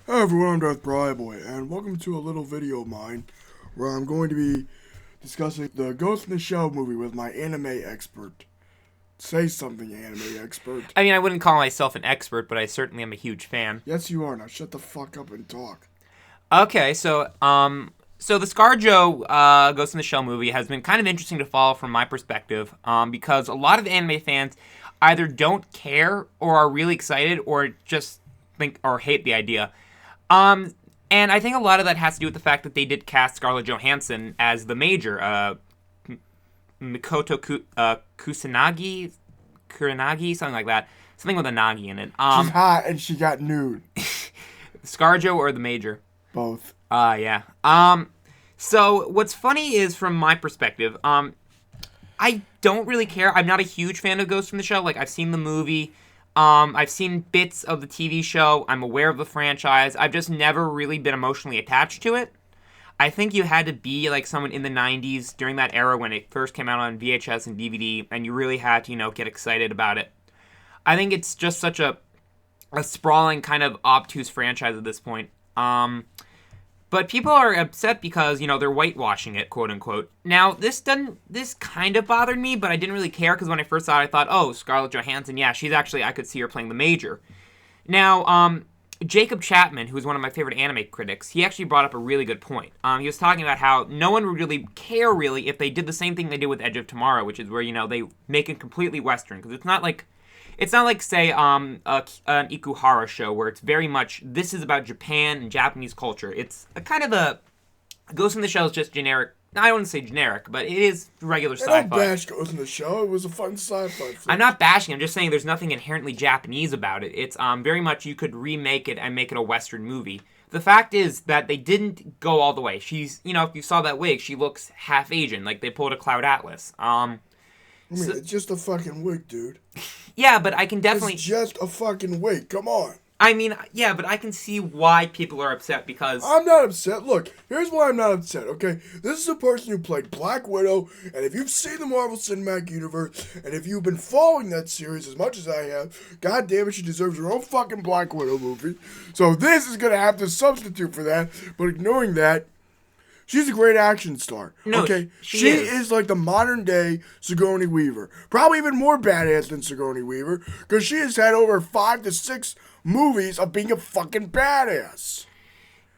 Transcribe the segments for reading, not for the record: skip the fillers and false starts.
Hi everyone, I'm darthbriboy, and welcome to a little video of mine where I'm going to be discussing the Ghost in the Shell movie with my anime expert. Say something, anime expert. I mean, I wouldn't call myself an expert, but I certainly am a huge fan. Yes, you are. Now shut the fuck up and talk. Okay, so the ScarJo Ghost in the Shell movie has been kind of interesting to follow from my perspective, because a lot of anime fans either don't care or are really excited or just think or hate the idea. And I think a lot of that has to do with the fact that they did cast Scarlett Johansson as the Major, Kusanagi, something like that. Something with a Nagi in it. She's hot and she got nude. ScarJo or the Major? Both. Yeah. So what's funny is, from my perspective, I don't really care. I'm not a huge fan of Ghost from the Shell. Like, I've seen the movie. I've seen bits of the TV show. I'm aware of the franchise. I've just never really been emotionally attached to it. I think you had to be like someone in the 90s during that era when it first came out on VHS and DVD, and you really had to, get excited about it. I think it's just such a sprawling kind of obtuse franchise at this point. But people are upset because, they're whitewashing it, quote unquote. Now, this kind of bothered me, but I didn't really care because when I first saw it, I thought, oh, Scarlett Johansson, yeah, I could see her playing the Major. Now, Jacob Chapman, who's one of my favorite anime critics, he actually brought up a really good point. He was talking about how no one would really care, really, if they did the same thing they did with Edge of Tomorrow, which is where, they make it completely Western, because it's not like, say, an Ikuhara show where it's very much, this is about Japan and Japanese culture. It's a kind of a, Ghost in the Shell is just generic. I don't want to say generic, but it is regular sci-fi. Don't bash Ghost in the Shell. It was a fun sci-fi film. I'm not bashing. I'm just saying there's nothing inherently Japanese about it. It's very much you could remake it and make it a Western movie. The fact is that they didn't go all the way. She's, if you saw that wig, she looks half Asian. Like, they pulled a Cloud Atlas. It's just a fucking wig, dude. Yeah, but I can definitely... It's just a fucking wig. Come on. I mean, yeah, but I can see why people are upset because... I'm not upset. Look, here's why I'm not upset, okay? This is a person who played Black Widow, and if you've seen the Marvel Cinematic Universe, and if you've been following that series as much as I have, god damn it, she deserves her own fucking Black Widow movie. So this is gonna have to substitute for that, but ignoring that, she's a great action star. No, okay? she is like the modern day Sigourney Weaver. Probably even more badass than Sigourney Weaver, because she has had over 5 to 6 movies of being a fucking badass.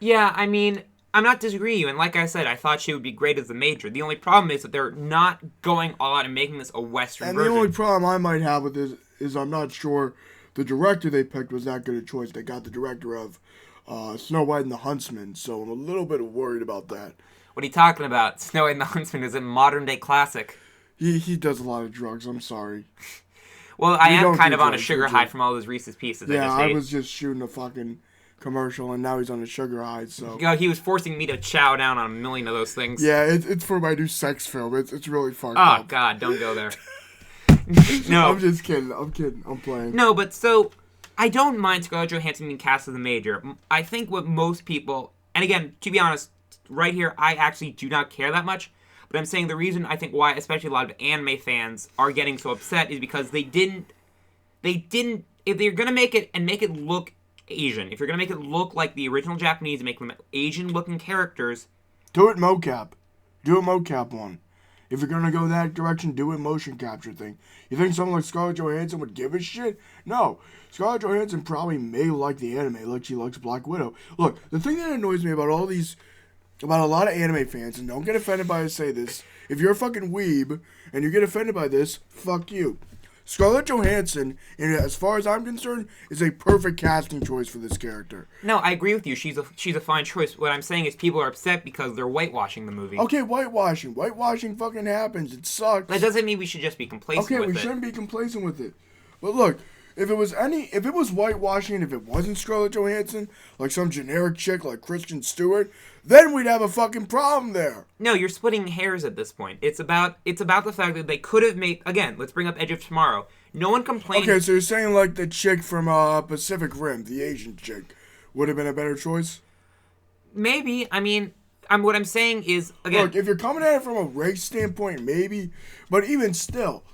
Yeah, I mean, I'm not disagreeing you, and like I said, I thought she would be great as the Major. The only problem is that they're not going all out and making this a Western version. And the only problem I might have with this is I'm not sure the director they picked was that good a choice. They got the director of Snow White and the Huntsman, so I'm a little bit worried about that. What are you talking about? Snow White and the Huntsman is a modern-day classic. He does a lot of drugs, I'm sorry. Well, I am kind of on a sugar high from all those Reese's Pieces Yeah, I was just shooting a fucking commercial, and now he's on a sugar high, so... He was forcing me to chow down on a million of those things. Yeah, it's for my new sex film. It's really fucked up. Oh, God, don't go there. No. I'm just kidding. I'm playing. No, but so... I don't mind Scarlett Johansson being cast as the Major. I think what most people... And again, to be honest, right here, I actually do not care that much. But I'm saying the reason I think why, especially a lot of anime fans are getting so upset is because they didn't, if they're going to make it and make it look Asian, if you're going to make it look like the original Japanese and make them Asian-looking characters... Do it mocap. Do a mocap one. If you're going to go that direction, do a motion capture thing. You think someone like Scarlett Johansson would give a shit? No. Scarlett Johansson probably may like the anime like she likes Black Widow. Look, the thing that annoys me about about a lot of anime fans, and don't get offended by I say this, if you're a fucking weeb and you get offended by this, fuck you. Scarlett Johansson, and as far as I'm concerned, is a perfect casting choice for this character. No, I agree with you. She's a fine choice. What I'm saying is people are upset because they're whitewashing the movie. Okay, whitewashing. Whitewashing fucking happens. It sucks. That doesn't mean we should just be complacent with it. Okay, we shouldn't be complacent with it. But look, if it was whitewashing, if it wasn't Scarlett Johansson, like some generic chick like Kristen Stewart, then we'd have a fucking problem there. No, you're splitting hairs at this point. It's about the fact that they could have made... Again, let's bring up Edge of Tomorrow. No one complained... Okay, so you're saying like the chick from Pacific Rim, the Asian chick, would have been a better choice? Maybe. I mean, what I'm saying is... Again, look, if you're coming at it from a race standpoint, maybe. But even still...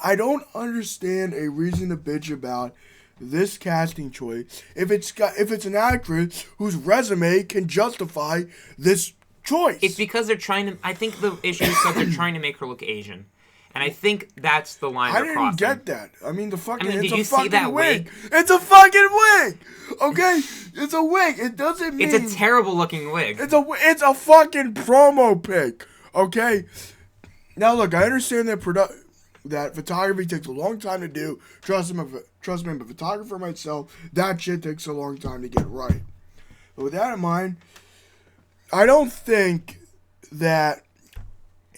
I don't understand a reason to bitch about this casting choice if it's an actress whose resume can justify this choice. It's because they're trying to. I think the issue is that they're trying to make her look Asian, and I think that's the line they're crossing. I didn't get that. I mean, did you it's a see that fucking wig. wig? It's a fucking wig. Okay, it's a wig. It doesn't mean it's a terrible looking wig. It's a fucking promo pic. Okay. Now look, I understand that photography takes a long time to do. Trust me, I'm a photographer myself. That shit takes a long time to get right. But with that in mind, I don't think that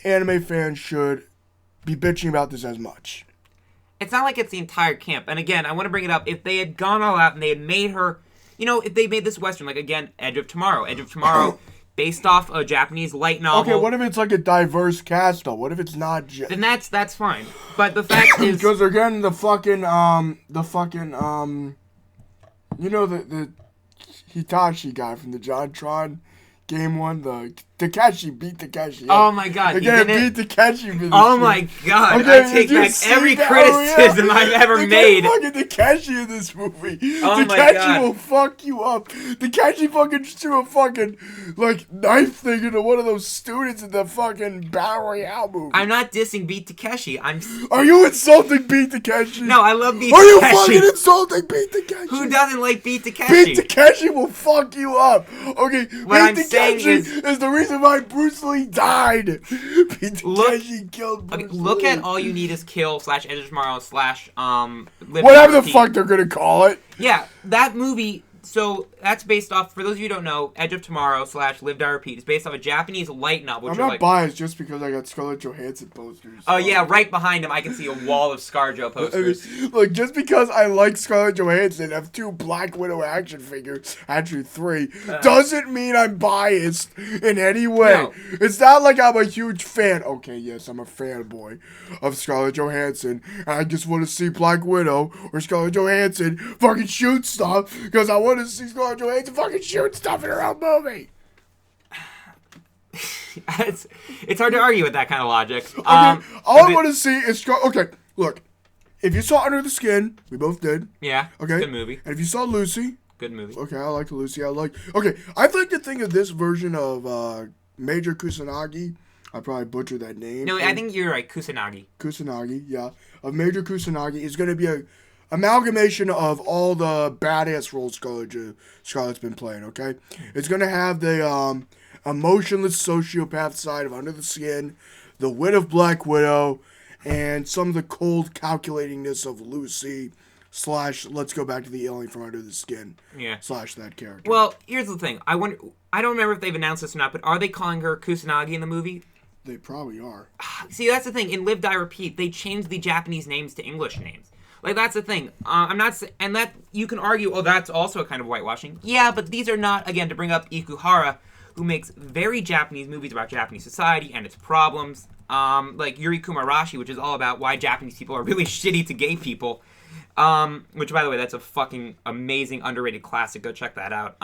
anime fans should be bitching about this as much. It's not like it's the entire camp. And again, I want to bring it up. If they had gone all out and they had made her, if they made this Western, like again, Edge of Tomorrow, based off a Japanese light novel. Okay, what if it's like a diverse cast though? What if it's not just... Then that's fine. But the fact is... Because they're getting the Hitachi guy from the JonTron game one, the Takeshi beat Takeshi. Oh my god, they beat Takeshi. Oh my god, okay, I take back every criticism I've ever made. Fucking Takeshi in this movie. Oh my Takeshi god, will fuck you up. Takeshi fucking threw a fucking knife thing into one of those students in the fucking Battle Royale movie. I'm not dissing Beat Takeshi. Are you insulting Beat Takeshi? No, I love Beat Takeshi. Are you Takeshi. fucking insulting Beat Takeshi? Who doesn't like Beat Takeshi? Beat Takeshi will fuck you up. Okay, what Beat Takeshi is the reason why Bruce Lee died. Beat Takeshi killed Bruce Lee. Look at All You Need Is Kill / Edge of Tomorrow / whatever the fuck they're gonna call it. Yeah, that movie. So that's based off, for those of you who don't know, Edge of Tomorrow / Live Die Repeat is based off a Japanese light novel. I'm not biased just because I got Scarlett Johansson posters. Oh yeah, right behind him I can see a wall of ScarJo posters. Look, just because I like Scarlett Johansson, I have 2 Black Widow action figures, actually 3, doesn't mean I'm biased in any way. No. It's not like I'm a huge fan. Okay, yes, I'm a fanboy of Scarlett Johansson, and I just want to see Black Widow or Scarlett Johansson fucking shoot stuff because I want to see Scarlett Johansson fucking shoot stuff in her own movie. It's hard to argue with that kind of logic. Okay, all I want to see is okay. Look, if you saw Under the Skin, we both did. Yeah. Okay. Good movie. And if you saw Lucy, good movie. Okay, I liked Lucy. Okay, I'd like to think of this version of Major Kusanagi. I probably butchered that name. No, I think you're right. Kusanagi. Kusanagi, yeah. Of Major Kusanagi is going to be a amalgamation of all the badass roles Scarlett's been playing, okay? It's going to have the emotionless sociopath side of Under the Skin, the wit of Black Widow, and some of the cold calculatingness of Lucy / let's go back to the alien from Under the Skin. Yeah. / that character. Well, here's the thing. I don't remember if they've announced this or not, but are they calling her Kusanagi in the movie? They probably are. See, that's the thing. In Live, Die, Repeat, they changed the Japanese names to English names. Like, that's the thing. I'm not... And that... You can argue, oh, that's also a kind of whitewashing. Yeah, but these are not, again, to bring up Ikuhara, who makes very Japanese movies about Japanese society and its problems. Like Yuri Kumarashi, which is all about why Japanese people are really shitty to gay people. Which, by the way, that's a fucking amazing, underrated classic. Go check that out.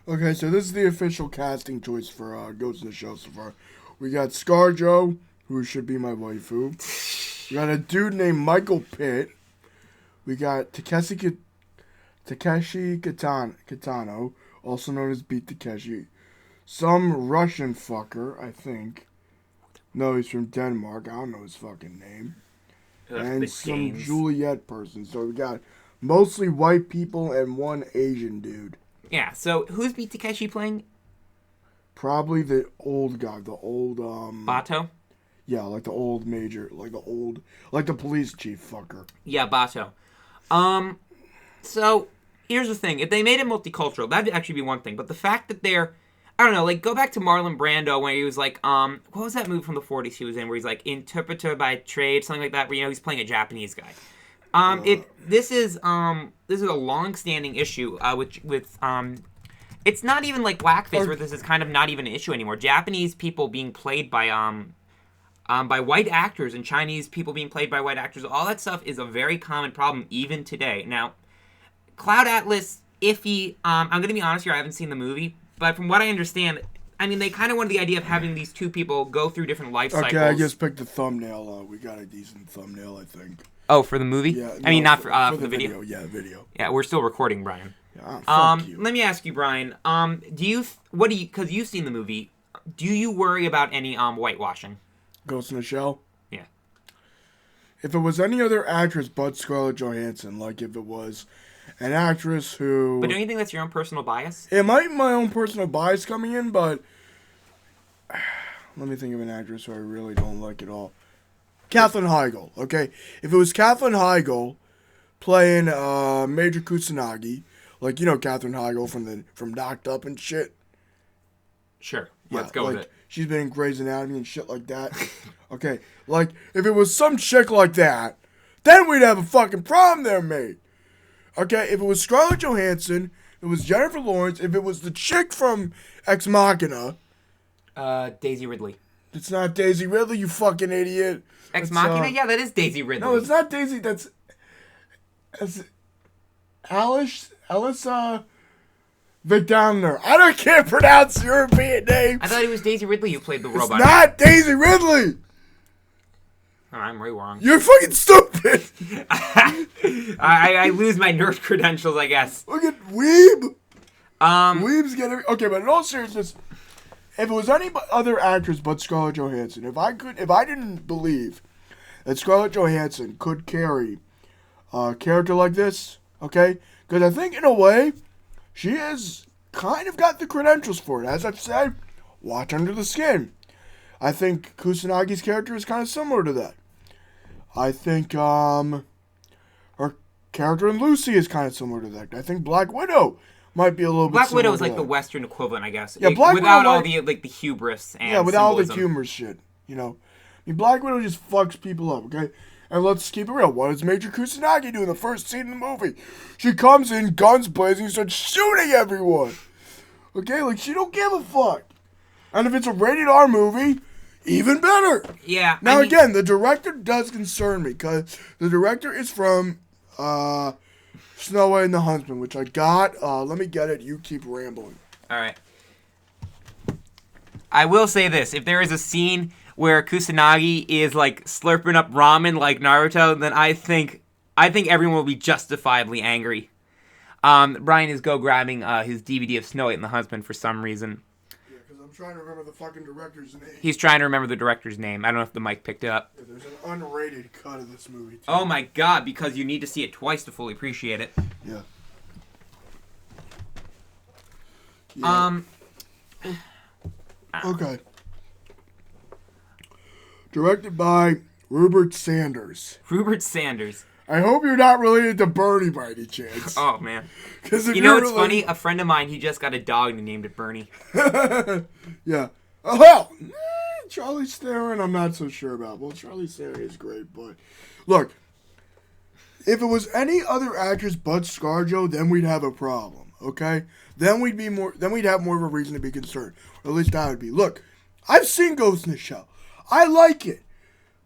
Okay, so this is the official casting choice for Ghost in the Shell so far. We got ScarJo, who should be my waifu. We got a dude named Michael Pitt. We got Takeshi Kitano, also known as Beat Takeshi. Some Russian fucker, I think. No, he's from Denmark. I don't know his fucking name. And some Juliet person. So we got mostly white people and one Asian dude. Yeah, so who's Beat Takeshi playing? Probably the old guy, the old Bato? Yeah, like the old major, like the police chief fucker. Yeah, Bato. So here's the thing: if they made it multicultural, that'd actually be one thing. But the fact that they're, I don't know, like go back to Marlon Brando when he was like, what was that movie from the 40s he was in where he's like interpreter by trade, something like that, where he's playing a Japanese guy. This is a long-standing issue with it's not even like blackface where this is kind of not even an issue anymore. Japanese people being played by white actors and Chinese people being played by white actors, all that stuff is a very common problem even today. Now, Cloud Atlas, iffy. I'm going to be honest here, I haven't seen the movie, but from what I understand, I mean, they kind of wanted the idea of having these 2 people go through different life cycles. Okay, I just picked the thumbnail. We got a decent thumbnail, I think. Oh, for the movie? Yeah, I mean, not for for the video. Yeah, video. Yeah, we're still recording, Brian. Yeah, fuck you. Let me ask you, Brian. Because you've seen the movie, do you worry about any whitewashing? Ghost in the Shell? Yeah. If it was any other actress but Scarlett Johansson, like if it was an actress who... But don't you think that's your own personal bias? It might be my own personal bias coming in, but... Let me think of an actress who I really don't like at all. Katherine Heigl, okay? If it was Katherine Heigl playing Major Kusanagi, like, you know Katherine Heigl from Knocked Up and shit. Sure. Let's go with it. She's been in Grey's Anatomy and shit like that. Okay, like, if it was some chick like that, then we'd have a fucking problem there, mate. Okay, if it was Scarlett Johansson, if it was Jennifer Lawrence, if it was the chick from Ex Machina... Daisy Ridley. It's not Daisy Ridley, you fucking idiot. Ex Machina? Yeah, that is Daisy Ridley. No, it's not Daisy, that's Alice, Vic Downer. I can't pronounce European names. I thought it was Daisy Ridley who played the robot. It's not Daisy Ridley. Oh, I'm way wrong. You're fucking stupid. I lose my nerd credentials, I guess. Look at Weeb. Weeb's getting... Okay, but in all seriousness, if it was any other actress but Scarlett Johansson, if I didn't believe that Scarlett Johansson could carry a character like this, okay? Because I think, in a way, she has kind of got the credentials for it. As I've said, watch Under the Skin. I think Kusanagi's character is kind of similar to that. I think her character in Lucy is kind of similar to that. I think Black Widow might be a little bit Black similar Widow is to like that. the Western equivalent, I guess. Yeah, Black without Widow, all the hubris and without all the symbolism. humor shit, you know. I mean, Black Widow just fucks people up, okay? And let's keep it real. What does Major Kusanagi do in the first scene in the movie? She comes in, guns blazing, and starts shooting everyone. Okay, like, she don't give a fuck. And if it's a rated R movie, even better. Yeah. Now, again, the director does concern me, because the director is from Snow White and the Huntsman, which I got. Let me get it. You keep rambling. All right. I will say this. If there is a scene where Kusanagi is, like, slurping up ramen like Naruto, then I think everyone will be justifiably angry. Brian is grabbing his DVD of Snow White and the Huntsman for some reason. Yeah, because I'm trying to remember the fucking director's name. He's trying to remember the director's name. I don't know if the mic picked it up. Yeah, there's an unrated cut of this movie, too. Oh my god, because you need to see it twice to fully appreciate it. Yeah. Okay. Directed by Rupert Sanders. Rupert Sanders. I hope you're not related to Bernie by any chance. Oh, man. You know what's funny? A friend of mine, he just got a dog and he named it Bernie. Yeah. Oh, well, Charlie Theron, I'm not so sure about. Well, Charlie Theron is great, but... Look, if it was any other actress but ScarJo, then we'd have a problem, okay? Then we'd have more of a reason to be concerned. Or at least I would be. Look, I've seen Ghost in the Shell. I like it.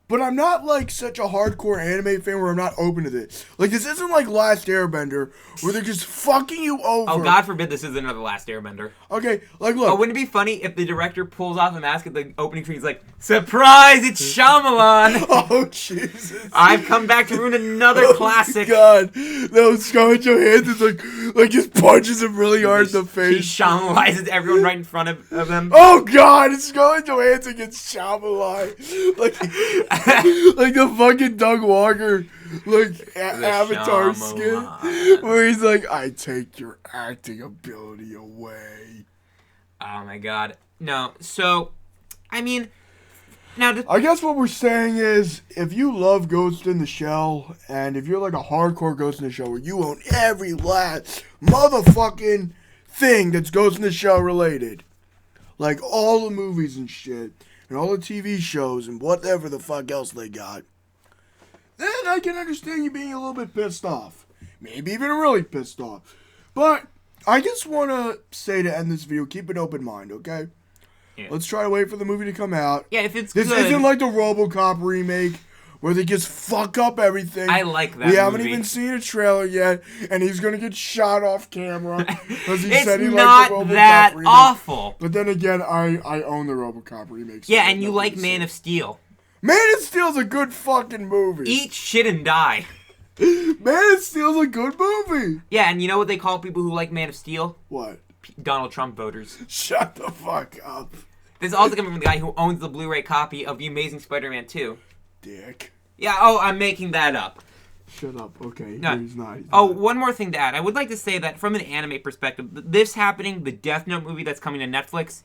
But I'm not, like, such a hardcore anime fan where I'm not open to this. Like, this isn't like Last Airbender, where they're just fucking you over. Oh, God forbid this is another Last Airbender. Okay, like, look. Oh, wouldn't it be funny if the director pulls off the mask at the opening screen? He's like, surprise, it's Shyamalan! Oh, Jesus. I've come back to ruin another classic. God. No, Scarlett Johansson's like just punches him really hard in the face. He Shyamalanizes everyone right in front of him. Oh, God, Scarlett Johansson gets Shyamalan. Like the fucking Doug Walker, like, Avatar skin, where he's like, I take your acting ability away. Oh my god. No, so, I mean, now... I guess what we're saying is, if you love Ghost in the Shell, and if you're like a hardcore Ghost in the Shell, where you own every last motherfucking thing that's Ghost in the Shell related, like all the movies and shit, and all the TV shows and whatever the fuck else they got, then I can understand you being a little bit pissed off. Maybe even really pissed off. But I just want to say to end this video, keep an open mind, okay? Yeah. Let's try to wait for the movie to come out. Yeah, if it's This good. isn't like the RoboCop remake, where they just fuck up everything. I like that We haven't movie. even seen a trailer yet, and he's gonna get shot off camera because he It's said he not liked the RoboCop that remake. awful. But then again, I own the RoboCop remake. So Yeah, and you nothing like to Man say. of Steel. Man of Steel's a good fucking movie. Eat shit and die. Man of Steel's a good movie. Yeah, and you know what they call people who like Man of Steel? What? Donald Trump voters. Shut the fuck up. This is also coming from the guy who owns the Blu-ray copy of The Amazing Spider-Man 2. Dick. Yeah, oh, I'm making that up. Shut up. Okay, No. he's not. One more thing to add. I would like to say that from an anime perspective, this happening, the Death Note movie that's coming to Netflix,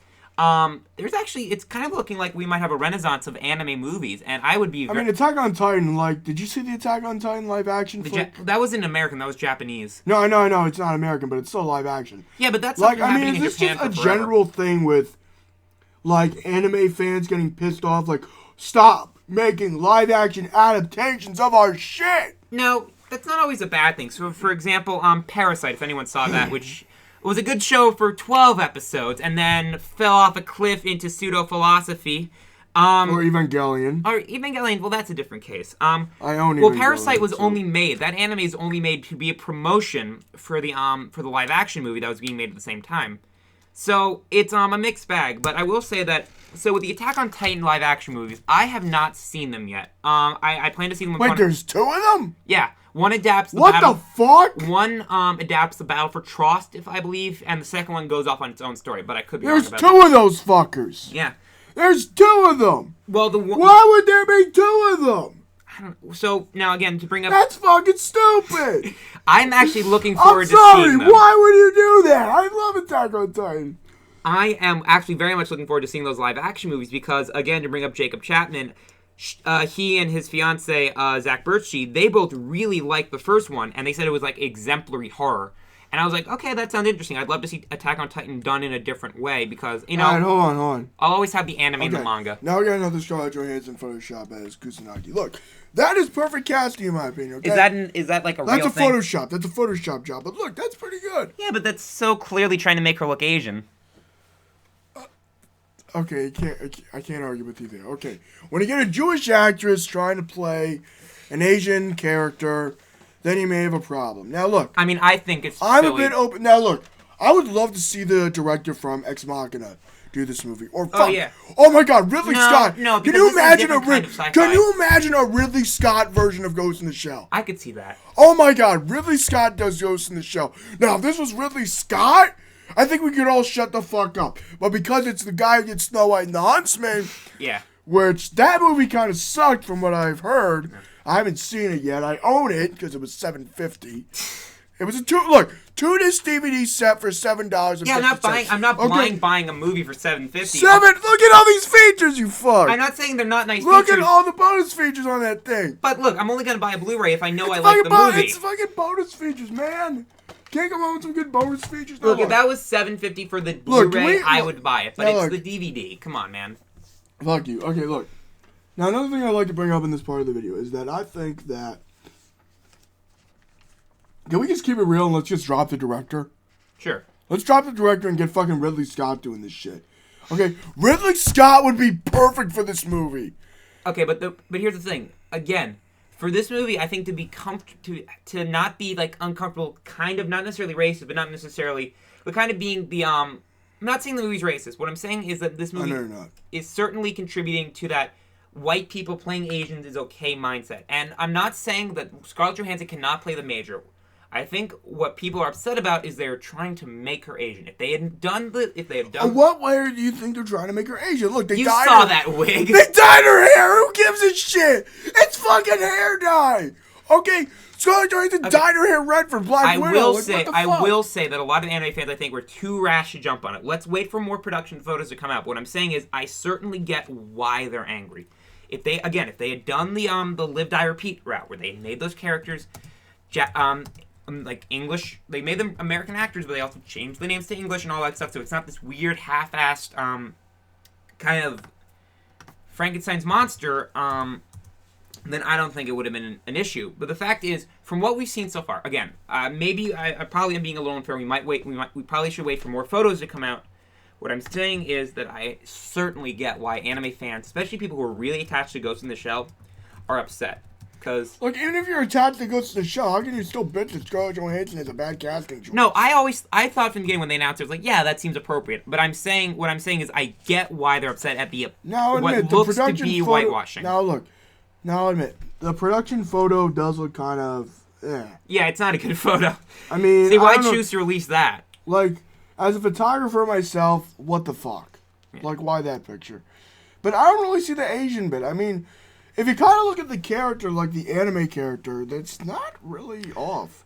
there's actually, it's kind of looking like we might have a renaissance of anime movies, and I would be I mean, Attack on Titan, like, did you see the Attack on Titan live action flick? that wasn't American, that was Japanese. No, I know, it's not American, but it's still live action. Yeah, but that's Like, something I mean, happening is in this Japan just a for forever. general thing with, like, anime fans getting pissed off? Like, stop making live action adaptations of our shit! No, that's not always a bad thing. So, for example, Parasite, if anyone saw that, which was a good show for 12 episodes, and then fell off a cliff into pseudo-philosophy. Or Evangelion. Or Evangelion, well, that's a different case. I own Well, Evangelion, Parasite was so- only made, that anime is only made to be a promotion for the live-action movie that was being made at the same time. So, it's a mixed bag, but I will say that, so with the Attack on Titan live-action movies, I have not seen them yet. I plan to see them with Wait, there's two of them? Yeah, one adapts the What battle... the fuck? One adapts the Battle for Trost, if I believe, and the second one goes off on its own story, but I could be wrong There's about two of those fuckers. that. Yeah. There's two of them. Well, the one... Why would there be two of them? I don't... So, now again, to bring up... That's fucking stupid. I'm actually looking I'm forward to sorry. seeing them. Why would you do that? I love Attack on Titan. I am actually very much looking forward to seeing those live-action movies because, again, to bring up Jacob Chapman, he and his fiance Zach Birchie, they both really liked the first one, and they said it was like exemplary horror. And I was like, okay, that sounds interesting. I'd love to see Attack on Titan done in a different way because, you know, All right, hold on. I'll always have the anime and the manga. Now we got another Scarlett Johansson Photoshop as Kusanagi. Look, that is perfect casting in my opinion. Okay? Is that like a That's real a thing? Photoshop. That's a Photoshop job. But look, that's pretty good. Yeah, but that's so clearly trying to make her look Asian. Okay, I can't argue with you there. Okay, when you get a Jewish actress trying to play an Asian character, then you may have a problem. Now look, I mean, I think it's I'm silly. a bit open. Now look, I would love to see the director from Ex Machina do this movie. Or fuck, yeah. Oh my God, Ridley No, Scott. no, Can because you this is a imagine different kind of sci-fi. Can you imagine a Ridley Scott version of Ghost in the Shell? I could see that. Oh my God, Ridley Scott does Ghost in the Shell. Now, if this was Ridley Scott, I think we could all shut the fuck up. But because it's the guy who gets Snow White and the Huntsman, Yeah. which that movie kind of sucked from what I've heard. I haven't seen it yet. I own it because it was $7.50. It was a two-disc DVD set for $7.50. Yeah, I'm not blind buying a movie for $7.50. Look at all these features, you fuck. I'm not saying they're not nice Look features. at all the bonus features on that thing. But look, I'm only gonna buy a Blu-ray if I know I It's like the fucking movie. It's fucking bonus features, man. Can't come up with some good bonus features. Look, No, if that was $7.50 for the Look, Blu-ray, I look. would buy it. But Now, it's look. the DVD. Come on, man. Fuck you. Okay, look. Now, another thing I'd like to bring up in this part of the video is that I think that... Can we just keep it real and let's just drop the director? Sure. Let's drop the director and get fucking Ridley Scott doing this shit. Okay, Ridley Scott would be perfect for this movie. Okay, but here's the thing. Again, for this movie, I think to be to not be like uncomfortable, kind of not necessarily racist, but not necessarily, but kind of being the I'm not saying the movie's racist. What I'm saying is that this movie I know you're not. is certainly contributing to that white people playing Asians is okay mindset. And I'm not saying that Scarlett Johansson cannot play the major. I think what people are upset about is they're trying to make her Asian. If they had done In what way do you think they're trying to make her Asian? Look, they you dyed saw her. that wig. They dyed her hair. Who gives a shit? It's fucking hair dye. Okay, Scarlett Johansson dyed her hair red for Black Widow. Will Like, say, what the I fuck? will say that a lot of anime fans, I think, were too rash to jump on it. Let's wait for more production photos to come out. What I'm saying is, I certainly get why they're angry. If they had done the live die repeat route, where they made those characters, like English, they made them American actors, but they also changed the names to English and all that stuff. So it's not this weird half-assed kind of Frankenstein's monster. Then I don't think it would have been an issue. But the fact is, from what we've seen so far, again, maybe I probably am being a little unfair. We probably should wait for more photos to come out. What I'm saying is that I certainly get why anime fans, especially people who are really attached to Ghost in the Shell, are upset. Because Like, even if you're attached to Ghost of the Shell, how can you still bitch that Scarlett Johansson is a bad casting choice? no, I thought from the beginning when they announced it, I was like, yeah, that seems appropriate. But what I'm saying is I get why they're upset at the Now what admit, the looks to production be photo, whitewashing. Now admit, the production photo does look kind of, Yeah, it's not a good photo. I mean, See, why I don't know, choose to release that? like, as a photographer myself, what the fuck? Yeah. Like, why that picture? But I don't really see the Asian bit. I mean, if you kind of look at the character, like the anime character, that's not really off.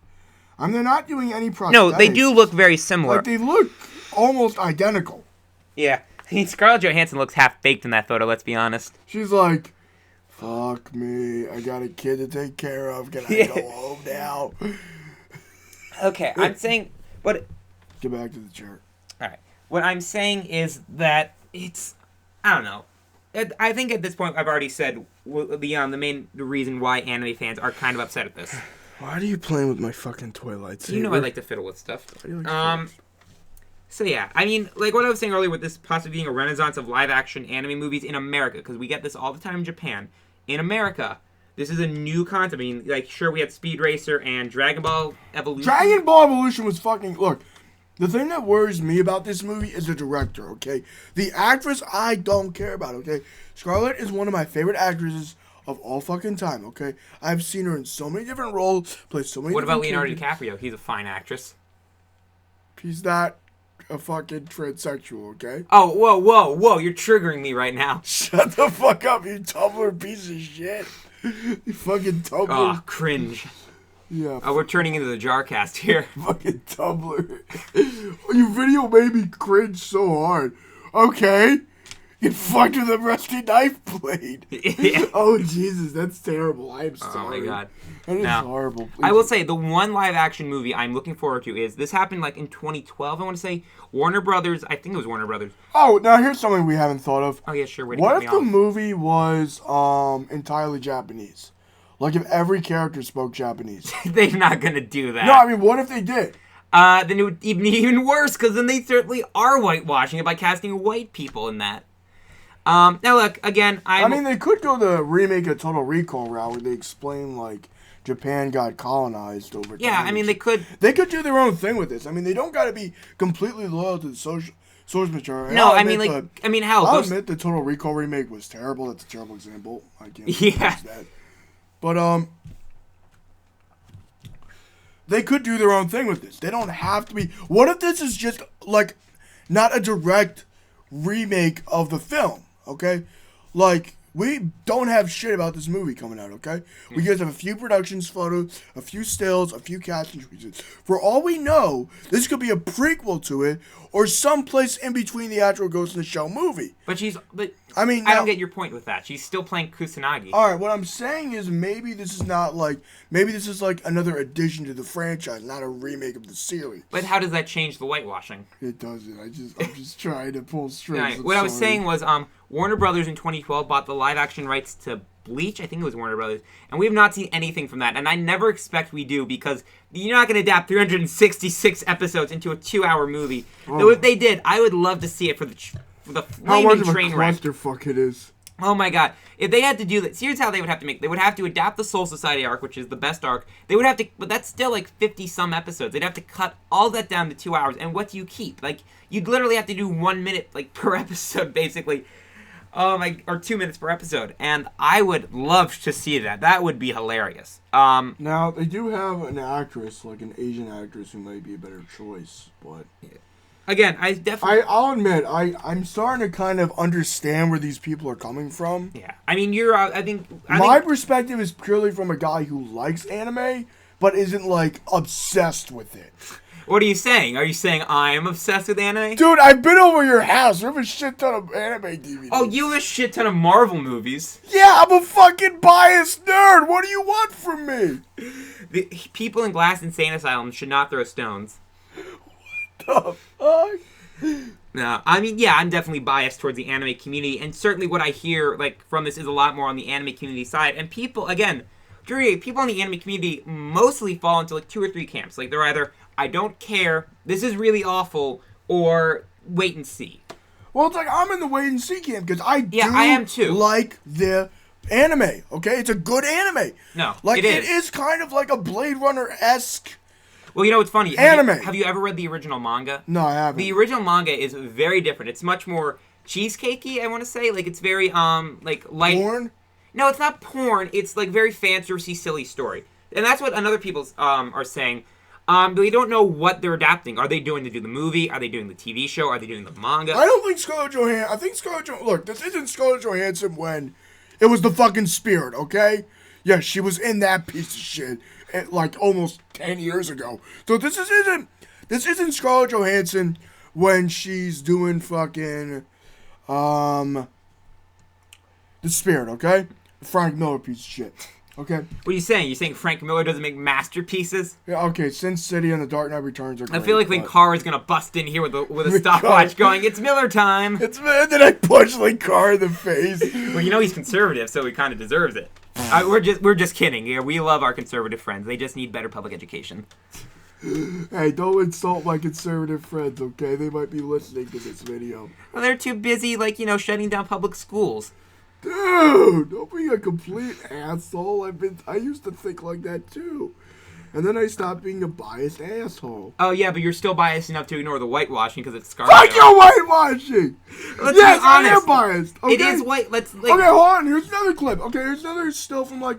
I mean, they're not doing any prosthetics. No, they do look very similar. Like, they look almost identical. Yeah. I mean, Scarlett Johansson looks half-baked in that photo, let's be honest. She's like, fuck me, I got a kid to take care of. Can I go home now? Okay, I'm saying... But Get back to the chart. Alright. What I'm saying is that it's... I don't know. I think at this point I've already said the main reason why anime fans are kind of upset at this. Why are you playing with my fucking toy lightsaber? You know I like to fiddle with stuff. Why do you like to So yeah, I mean, like what I was saying earlier with this possibly being a renaissance of live-action anime movies in America, because we get this all the time in Japan. In America, this is a new concept. I mean, like, sure, we had Speed Racer and Dragon Ball Evolution. Dragon Ball Evolution was fucking... Look, the thing that worries me about this movie is the director, okay? The actress, I don't care about, okay? Scarlett is one of my favorite actresses of all fucking time, okay? I've seen her in so many different roles, play so many What about different Leonardo characters. DiCaprio? He's a fine actress. He's not a fucking transsexual, okay? Oh, whoa, you're triggering me right now. Shut the fuck up, you Tumblr piece of shit. You fucking Tumblr. Oh, cringe. Yeah. Oh, we're turning into the Jarcast here. Fucking Tumblr. Your video made me cringe so hard. Okay. Get fucked with a rusty knife blade. Yeah. Oh, Jesus. That's terrible. I'm sorry. Oh, my God. That is No. horrible. Please. I will say, the one live-action movie I'm looking forward to is, this happened, like, in 2012, I want to say. Warner Brothers, I think it was Warner Brothers. Oh, now here's something we haven't thought of. Oh, yeah, sure. Way to What cut if me the off. movie was entirely Japanese? Like if every character spoke Japanese. They're not going to do that. No, I mean, what if they did? Then it would be even worse, because then they certainly are whitewashing it by casting white people in that. Now look, again, I mean, they could go the remake of Total Recall route where they explain, like, Japan got colonized over time. Yeah, I mean, they could... They could do their own thing with this. I mean, they don't got to be completely loyal to the source material. And No, I'll I mean, admit hell... I'll admit the Total Recall remake was terrible. That's a terrible example. I can't Yeah. use that. But, they could do their own thing with this. They don't have to be... What if this is just, like, not a direct remake of the film, okay? Like, we don't have shit about this movie coming out, okay? We just have a few productions photos, a few stills, a few casting choices. For all we know, this could be a prequel to it, or someplace in between the actual Ghost in the Shell movie. But I mean, I don't get your point with that. She's still playing Kusanagi. Alright, what I'm saying is maybe this is not like... Maybe this is like another addition to the franchise, not a remake of the series. But how does that change the whitewashing? It doesn't. I'm just trying to pull strings. Right. What I was saying was, Warner Brothers in 2012 bought the live-action rights to Bleach. I think it was Warner Brothers. And we have not seen anything from that. And I never expect we do, because you're not going to adapt 366 episodes into a 2-hour movie. Oh. Though if they did, I would love to see it for the How much flaming of a train wreck. clusterfuck it is. Oh my god. If they had to do that, here's how they would have to make. They would have to adapt the Soul Society arc, which is the best arc. They would have to, but that's still like 50-some episodes. They'd have to cut all that down to 2 hours. And what do you keep? Like, you'd literally have to do 1 minute, like, per episode, basically. Or 2 minutes per episode. And I would love to see that. That would be hilarious. Now, they do have an actress, like an Asian actress, who might be a better choice, but... Again, I definitely... I'll admit, I'm starting to kind of understand where these people are coming from. Yeah. I mean, I think... My perspective is purely from a guy who likes anime, but isn't, like, obsessed with it. What are you saying? Are you saying I'm obsessed with anime? Dude, I've been over your house. We have a shit ton of anime DVDs. Oh, you have a shit ton of Marvel movies. Yeah, I'm a fucking biased nerd. What do you want from me? The people in Glass Insane Asylum should not throw stones. The fuck? No, I mean, yeah, I'm definitely biased towards the anime community, and certainly what I hear, like, from this is a lot more on the anime community side. And people, again, people in the anime community mostly fall into, like, 2 or 3 camps. Like, they're either, I don't care, this is really awful, or wait and see. Well, it's like I'm in the wait and see camp because I I am too. like the anime. Okay, it's a good anime. No, Like it is. it is kind of like a Blade Runner-esque. Well, you know what's funny? Anime. Have you ever read the original manga? No, I haven't. The original manga is very different. It's much more cheesecakey, I want to say. Like, it's very, like, light. Porn? No, it's not porn. It's, like, very fantasy, silly story. And that's what other people are saying. They don't know what they're adapting. Are they doing to do the movie? Are they doing the TV show? Are they doing the manga? I don't think Scarlett Johansson... I think Scarlett Johansson... Look, this isn't Scarlett Johansson when it was the fucking Spirit, okay? Yeah, she was in that piece of shit, like, almost 10 years ago. So this isn't Scarlett Johansson when she's doing fucking, the Spirit, okay? The Frank Miller piece of shit, okay? What are you saying? You saying Frank Miller doesn't make masterpieces? Yeah, okay, Sin City and The Dark Knight Returns are great. I feel like Linkara is gonna bust in here with a stopwatch going, "It's Miller time." Then I punch Linkara in the face. Well, you know he's conservative, so he kind of deserves it. We're just kidding here. We love our conservative friends. They just need better public education. Hey, don't insult my conservative friends, okay? They might be listening to this video. Well, they're too busy, like, shutting down public schools. Dude, don't be a complete asshole. I used to think like that too. And then I stopped being a biased asshole. Oh, yeah, but you're still biased enough to ignore the whitewashing because it's Scarlett. Fuck your whitewashing! Let's yes, be honest. I am biased. Okay? It is white. Let's, like... Okay, hold on. Here's another clip. Okay, here's another still from, like,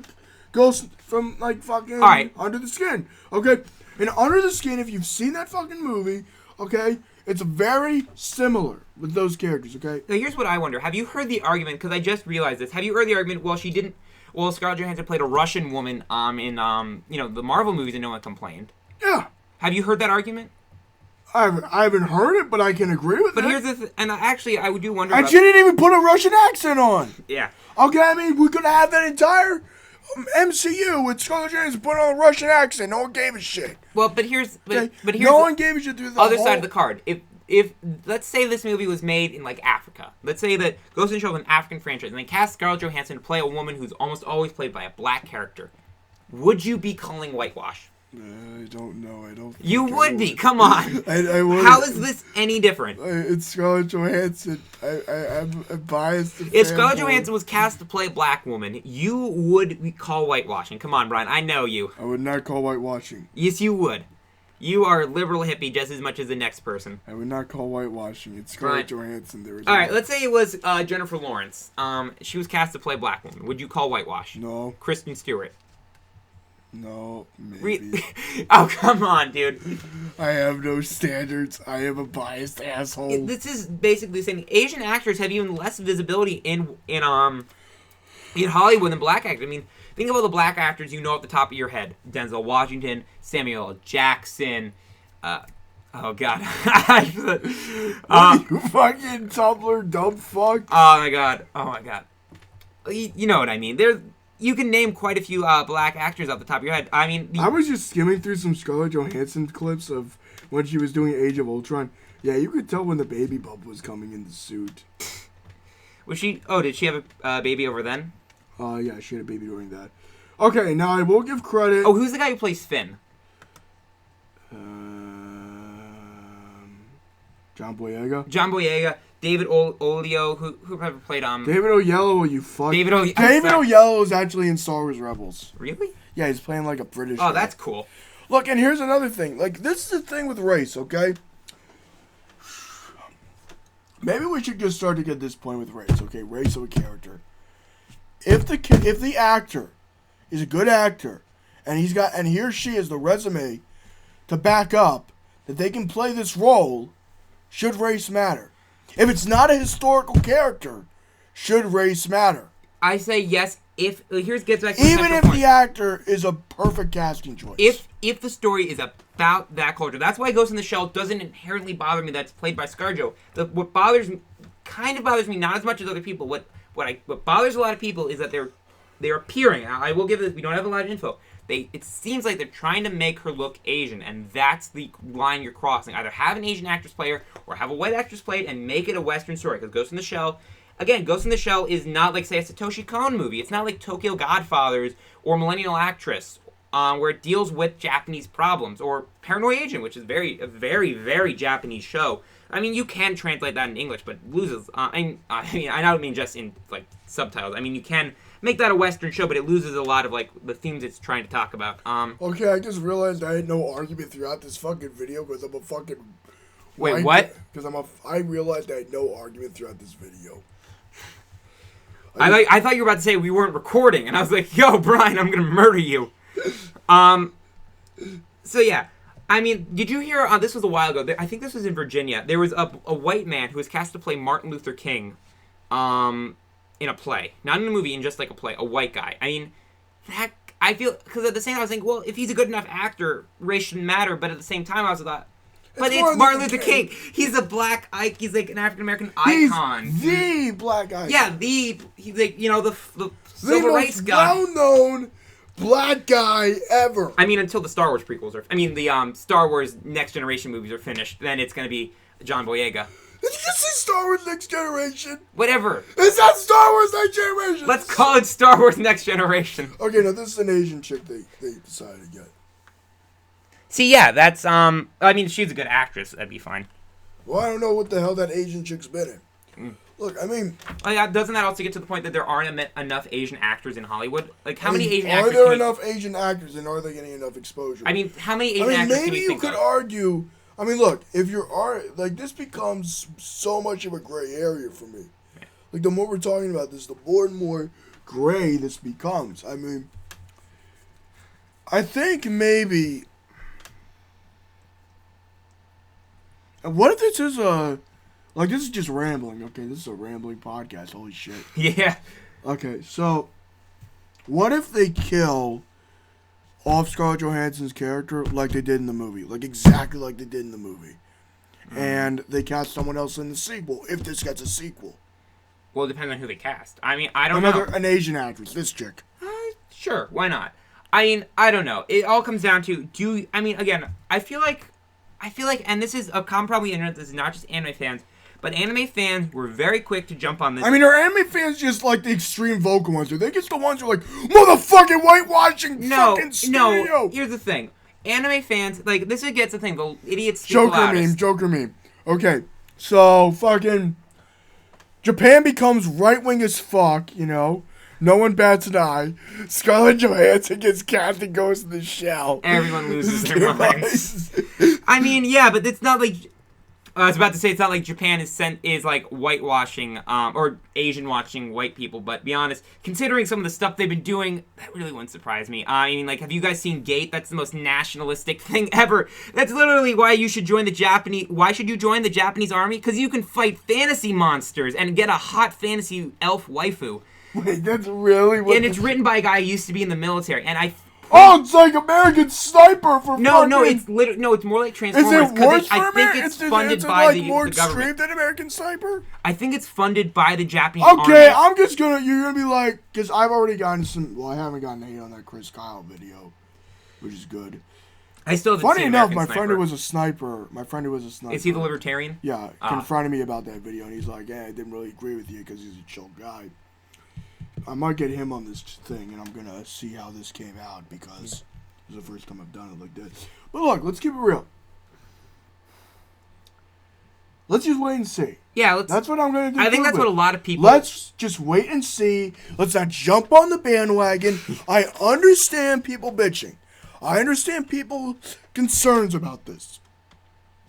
Ghost from, like, fucking... Alright. Under the Skin. Okay? And Under the Skin, if you've seen that fucking movie, okay, it's very similar with those characters, okay? Now, here's what I wonder. Have you heard the argument, because I just realized this, have you heard the argument, Scarlett Johansson played a Russian woman in, the Marvel movies and no one complained? Yeah. Have you heard that argument? I haven't heard it, but I can agree with it. But here's the and actually, I do wonder And she didn't even put a Russian accent on. Yeah. Okay, I mean, we could have that entire MCU with Scarlett Johansson put on a Russian accent. No one gave a shit. Well, but here's no one gave a shit through the other whole... side of the card. If let's say this movie was made in like Africa, let's say that Ghost in the Shell is an African franchise, and they cast Scarlett Johansson to play a woman who's almost always played by a black character, would you be calling whitewash? I don't know. I don't. You would be. Come on. I would. How is this any different? It's Scarlett Johansson. I'm biased. If Scarlett Johansson was cast to play a black woman, you would call whitewashing. Come on, Brian. I know you. I would not call whitewashing. Yes, you would. You are a liberal hippie just as much as the next person. I would not call whitewashing. It's Scarlett Johansson. All right, let's say it was Jennifer Lawrence. She was cast to play a black woman. Would you call whitewash? No. Kristen Stewart. No, maybe. Oh, come on, dude. I have no standards. I am a biased asshole. This is basically saying Asian actors have even less visibility in Hollywood than black actors. I mean, think of all the black actors you know at the top of your head: Denzel Washington, Samuel L. Jackson. Oh God. You fucking Tumblr dumb fuck. Oh my God. You know what I mean? You can name quite a few black actors off the top of your head. I mean, I was just skimming through some Scarlett Johansson clips of when she was doing Age of Ultron. Yeah, you could tell when the baby bump was coming in the suit. Was she? Oh, did she have a baby over then? Yeah, she had a baby during that. Okay, now I will give credit. Oh, who's the guy who plays Finn? John Boyega. John Boyega. David Oyelowo, who ever played David Oyelowo, you fuck. David Oyelowo is actually in Star Wars Rebels. Really? Yeah, he's playing like a British. Oh, guy. that's cool. Look, and here's another thing. Like, this is the thing with race, okay? Maybe we should just start to get this point with race, okay? Race of a character. If the actor is a good actor, and he or she has the resume to back up that they can play this role, should race matter? If it's not a historical character, should race matter? I say yes. Gets back to even if the actor is a perfect casting choice. If the story is about that culture, that's why Ghost in the Shell doesn't inherently bother me. That's played by ScarJo. What bothers me, not as much as other people. What bothers a lot of people is that they're appearing. I will give this. We don't have a lot of info. It seems like they're trying to make her look Asian, and that's the line you're crossing. Either have an Asian actress play her, or have a white actress play it and make it a Western story. Because Ghost in the Shell, again, Ghost in the Shell is not like, say, a Satoshi Kon movie. It's not like Tokyo Godfathers or Millennial Actress, where it deals with Japanese problems, or Paranoid Agent, which is a very, very Japanese show. I mean, you can translate that in English, but loses. I don't mean just in like subtitles. I mean, you can. make that a Western show, but it loses a lot of like the themes it's trying to talk about. Okay, I just realized I had no argument throughout this fucking video because I'm a fucking. Wait, what? Because I realized I had no argument throughout this video. I thought you were about to say we weren't recording, and I was like, yo, Brian, I'm gonna murder you. So yeah. I mean, did you hear, this was a while ago, I think this was in Virginia, there was a white man who was cast to play Martin Luther King in a play. Not in a movie, in just like a play, a white guy. I mean, I feel, because at the same time I was thinking, well, if he's a good enough actor, race shouldn't matter, but at the same time I was thought, but it's Martin Luther King. He's a black icon. He's like an African-American icon. He's the black icon. Yeah, he's like, the civil rights guy. Well-known black guy ever. I mean, until the Star Wars prequels are... the Star Wars Next Generation movies are finished, then it's going to be John Boyega. Did you just say Star Wars Next Generation? Whatever. Is that Star Wars Next Generation? Let's call it Star Wars Next Generation. Okay, now this is an Asian chick they decided to get. See, yeah, that's, I mean, she's a good actress. That'd be fine. Well, I don't know what the hell that Asian chick's been in. Look, I mean... doesn't that also get to the point that there aren't enough Asian actors in Hollywood? Like, how many Asian actors... Are there enough Asian actors, and are they getting enough exposure? I mean, how many Asian actors can you think of? maybe you could argue... I mean, look, if like, this becomes so much of a gray area for me. Yeah. Like, the more we're talking about this, the more and more gray this becomes. I mean, I think maybe... What if this is a... Like, this is just rambling, okay? This is a rambling podcast, holy shit. Yeah. Okay, so... What if they kill off Scarlett Johansson's character like they did in the movie? Like, exactly like they did in the movie. And they cast someone else in the sequel, if this gets a sequel. Well, it depends on who they cast. I mean, I don't know. An Asian actress, this chick. Sure, why not? I mean, I don't know. It all comes down to, I mean, again, I feel like, and this is a common problem on the internet, this is not just anime fans, but anime fans were very quick to jump on this. I mean, are anime fans just like the extreme vocal ones? Or they just the ones who are like, motherfucking whitewashing fucking studio? No, here's the thing. Anime fans, like, this gets the thing, the idiots speak the loudest. Joker meme. Okay, so fucking Japan becomes right-wing as fuck, you know? No one bats an eye. Scarlett Johansson gets cast and goes in the shell. Everyone loses their minds. I mean, yeah, but it's not like... I was about to say it's not like Japan is like whitewashing or Asian watching white people, but be honest, considering some of the stuff they've been doing, that really wouldn't surprise me. I mean, like, have you guys seen Gate? That's the most nationalistic thing ever. That's literally why you should join the Japanese. Why should you join the Japanese army? Because you can fight fantasy monsters and get a hot fantasy elf waifu. Wait, that's really what? And it's written by a guy who used to be in the military, and I. Oh, it's like American Sniper for No, it's literally it's more like Transformers. Is it worse for I think it's funded by like the more government. extreme than American Sniper? I think it's funded by the Japanese army. Okay, you're gonna be like, because I've already gotten some. Well, I haven't gotten hate on that Chris Kyle video, which is good. I still haven't Funny seen enough, American my friend who was a sniper. Is he the libertarian? Yeah, confronted me about that video, and he's like, "Yeah, I didn't really agree with you because he's a chill guy." I might get him on this thing, and I'm gonna see how this came out because. This is the first time I've done it like this. But look, let's keep it real. Let's just wait and see. Yeah, that's what I'm going to do. I think that's what a lot of people... Let's just wait and see. Let's not jump on the bandwagon. I understand people bitching. I understand people's concerns about this.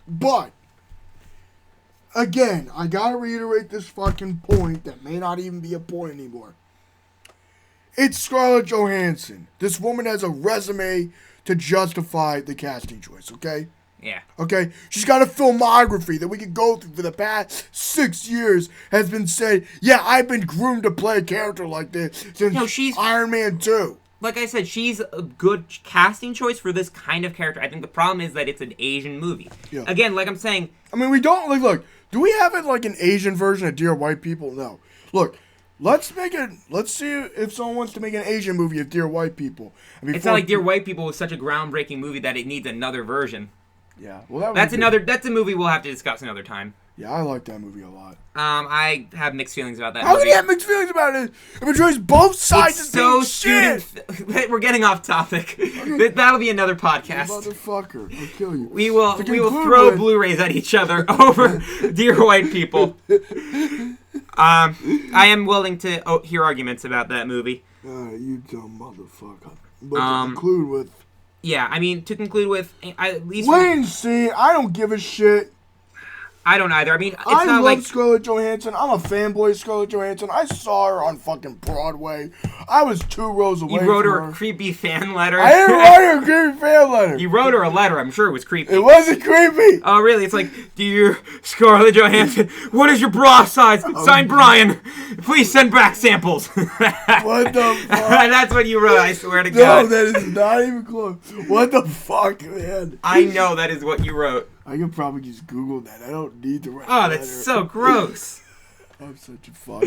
But, again, I got to reiterate this fucking point that may not even be a point anymore. It's Scarlett Johansson. This woman has a resume to justify the casting choice, okay? Yeah. Okay? She's got a filmography that we could go through for the past 6 years has been said, yeah, I've been groomed to play a character like this since Iron Man 2. Like I said, she's a good casting choice for this kind of character. I think the problem is that it's an Asian movie. Yeah. Again, like I'm saying... I mean, we don't... Look, do we have it like an Asian version of Dear White People? No. Look... Let's see if someone wants to make an Asian movie of Dear White People. It's not like Dear White People was such a groundbreaking movie that it needs another version. Yeah, well, that's a movie we'll have to discuss another time. Yeah, I like that movie a lot. I have mixed feelings about that movie. How can you have mixed feelings about it? It portrays both sides of being shit. We're getting off topic. That'll be another podcast. You motherfucker, I'll kill you. We will throw Blu-rays at each other over Dear White People. I am willing to hear arguments about that movie. You dumb motherfucker. But to conclude with... Yeah, I mean, to conclude with... at least wait and see. I don't give a shit. I don't either. I mean, it's I not love Scarlett Johansson. I'm a fanboy of Scarlett Johansson. I saw her on fucking Broadway. I was 2 rows away from her. You wrote her a creepy fan letter? I didn't write her a creepy fan letter. You wrote her a letter. I'm sure it was creepy. It wasn't creepy. Oh, really? It's like, dear Scarlett Johansson, what is your bra size? Signed Brian. Please send back samples. What the fuck? That's what you wrote, I swear to No, God. that is not even close. What the fuck, man? I know that is what you wrote. I could probably just Google that. I don't need to write Oh, that's so gross. I'm such a fuck.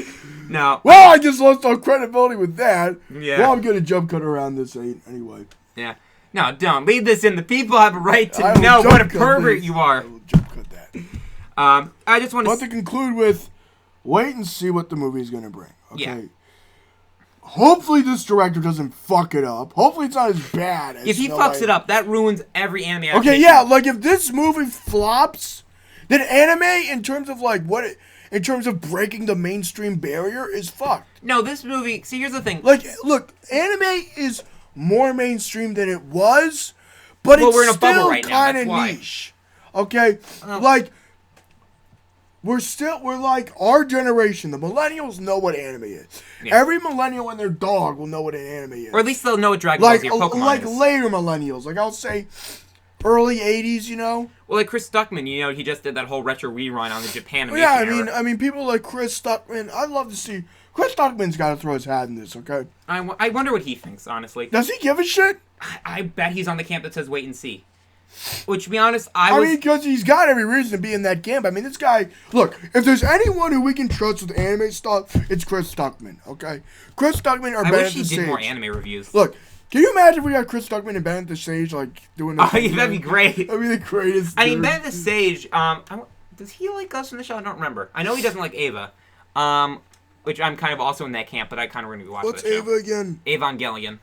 No. Well, I just lost all credibility with that. Yeah. Well, I'm going to jump cut around this anyway. Yeah. No, don't. Leave this in. The people have a right I to will know jump what a cut pervert this. you are. I will jump cut that. I just want But to conclude with, wait and see what the movie is going to bring. Okay. Yeah. Hopefully this director doesn't fuck it up. Hopefully it's not as bad as If he fucks it up, that ruins every anime Okay, adaptation. yeah, like if this movie flops, then anime in terms of in terms of breaking the mainstream barrier is fucked. No, this movie, see, here's the thing. Like, look, anime is more mainstream than it was, but Well, it's we're in a bubble still right now, kind that's of why. niche. Okay? Like, we're like our generation, the millennials know what anime is. Yeah. Every millennial and their dog will know what an anime is. Or at least they'll know what Dragon Ball Z or Pokemon like is. later millennials, like I'll say early 80s, you know? Well, like Chris Stuckman, you know, he just did that whole retro rerun on the Japan Yeah, animation era. I mean, people like Chris Stuckman. I'd love to see Chris Stuckman's got to throw his hat in this. Okay, I wonder what he thinks, honestly. does he give a shit? I bet he's on the camp that says wait and see. Which, to be honest, I mean, because he's got every reason to be in that camp. I mean, this guy. Look, if there's anyone who we can trust with anime stuff, it's Chris Stuckman. Okay, Chris Stuckman or I Bennett wish he the did Sage. more anime reviews. Look, can you imagine if we got Chris Stuckman and Bennett the Sage like doing this? Oh, yeah, that'd be great. That'd be the greatest. I mean, dude. Bennett the Sage, does he like Ghost in the Shell? I don't remember. I know he doesn't like Ava, which I'm kind of also in that camp, but I kind of want to watch What's that show. Ava again? Evangelion.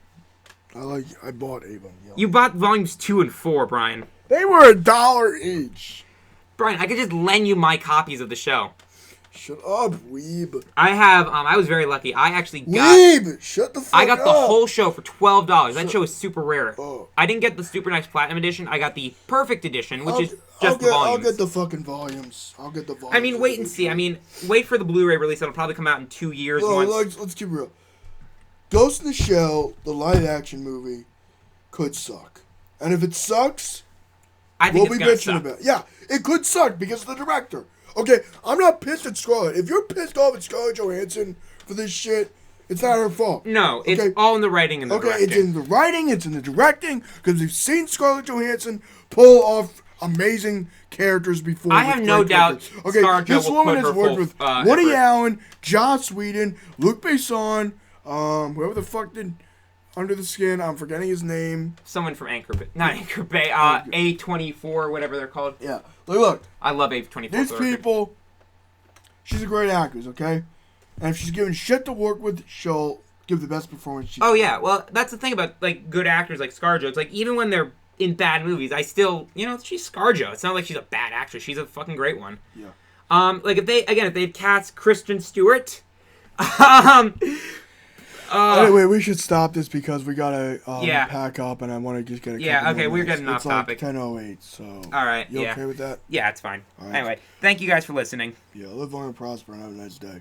I bought Ava. You bought volumes 2 and 4, Brian. They were $1 each. Brian, I could just lend you my copies of the show. Shut up, weeb. I have, I was very lucky. I actually got... Weeb! Shut the fuck up. I got the whole show for $12. That show is super rare. Oh. I didn't get the Super Nice Platinum Edition. I got the Perfect Edition, which is just the volumes. I'll get the fucking volumes. I'll get the volumes. I mean, wait and see. I mean, wait for the Blu-ray release. It'll probably come out in 2 years. Let's keep real. Ghost in the Shell, the live-action movie, could suck. And if it sucks... I think we'll be it's bitching gonna suck. about it. Yeah, it could suck because of the director. Okay, I'm not pissed at Scarlett. If you're pissed off at Scarlett Johansson for this shit, it's not her fault. No, it's all in the writing and the directing. It's in the writing, it's in the directing, because we've seen Scarlett Johansson pull off amazing characters before. I have no doubt Scarlett this will woman put has her worked full, with effort. Woody Allen, Joss Whedon, Luc Besson, whoever the fuck did Under the Skin. I'm forgetting his name. Someone from not Anchor Bay, A24, whatever they're called. Yeah, look. I love A24. These people, she's a great actress, okay? And if she's given shit to work with, she'll give the best performance she can. Oh, yeah. Well, that's the thing about, like, good actors like ScarJo. It's like, even when they're in bad movies, I still, she's ScarJo. It's not like she's a bad actress. She's a fucking great one. Yeah. Like, if they cast Kristen Stewart, anyway, we should stop this because we gotta Yeah. pack up, and I want to just get a Yeah, couple okay, more we're minutes. getting off It's topic. Like 10:08, so. All right, You yeah. okay with that? Yeah, it's fine. All right. Anyway, thank you guys for listening. Yeah, live long and prosper and have a nice day.